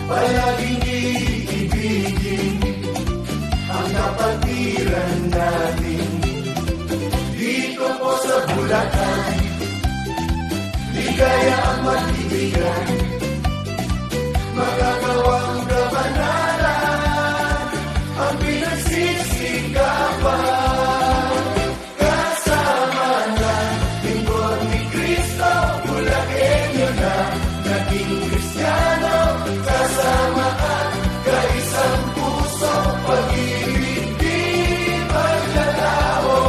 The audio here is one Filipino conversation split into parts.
palaging iibigin ang kapatiran natin. Dito po sa Bulacan, ligaya ang mag-ibigan, magagawang kabanalan ang pinagsisikapan. Kasama na lingkod ni Cristo, Bulakenyo na naging Kristiyano. Kasama at kaisang puso, pag-ibig di maglalaho.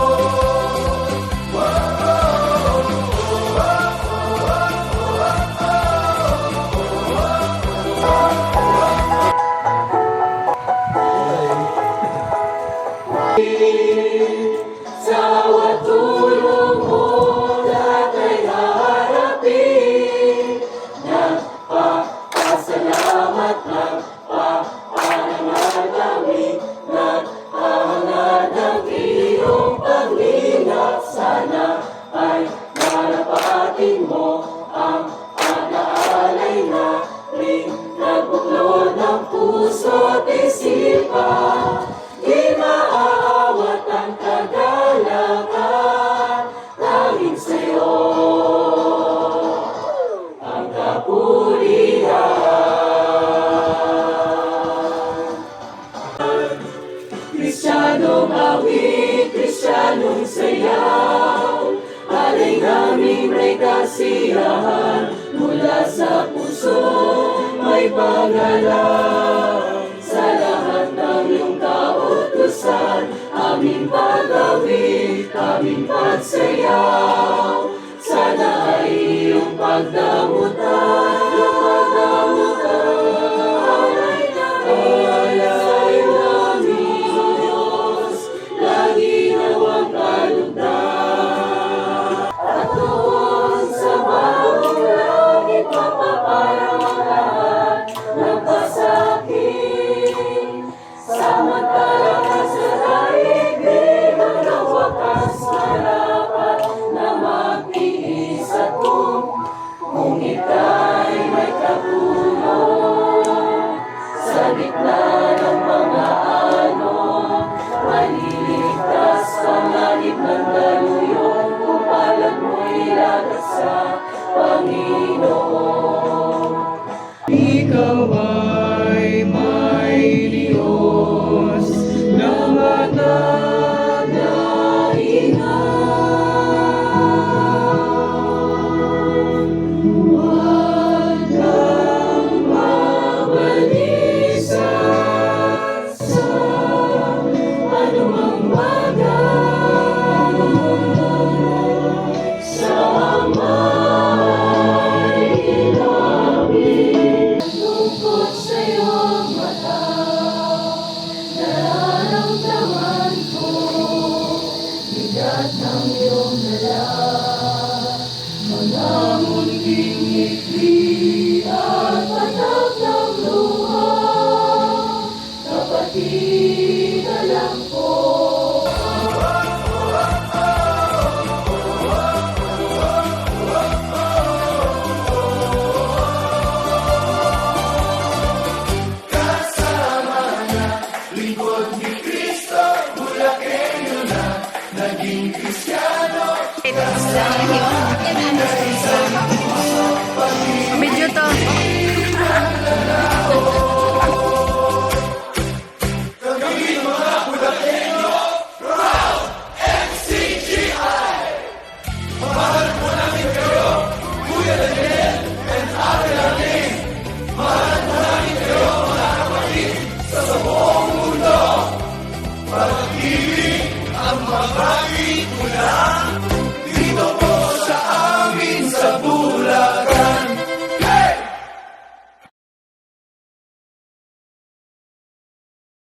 Sa watulong mo, lahat ay haharapin. Nagpapasalamat lang, papanangal kami. Naghahangat ng iyong paglingap. Sana ay narapatin mo ang alaalay na rin nagbuklod ng puso at isipan. Di maaawat ang kagalakan, tanging sa'yo ang kapurihan. Kristyanong awit, Kristyanong sayaw, alay naming may kasiyahan, mula sa puso may paggalang. Sa lahat ng iyong kautusan, aming pagawid, aming pagsayaw. Sana ay iyong pagdamutan, alay namin, O Diyos, lagi nawang kalugdan. At doon sa bagong langit, mapaparang ang lahat ng pasakit. Samantalang nasa daigdig ang wakas marapat na magtiis at kung ika'y may katulong sa gitna ng mga alon, maliligtas panganib ng daluyon kung palad mo'y lagat sa Panginoon. Ikaw ay may Diyos na matataingan. Huwag kang mabalisan sa anumang bagay. Sa may ilalim tungkol sa iyong mata, nararamdaman ko bigat ng iyong dala. Mga munting ngiti at patak ng luha, kapatid, alam ko. Kasama na lingkod ni Cristo, Bulakenyo na naging Kristiyano. Video to. Kami mga Bulakenyo, proud MCGI! Mahal po namin kayo, Kuya Daniel and Ate Arlene. Mahal po namin kayo, mga kapatid, sa buong mundo. Pag-ibig ang mabagi mula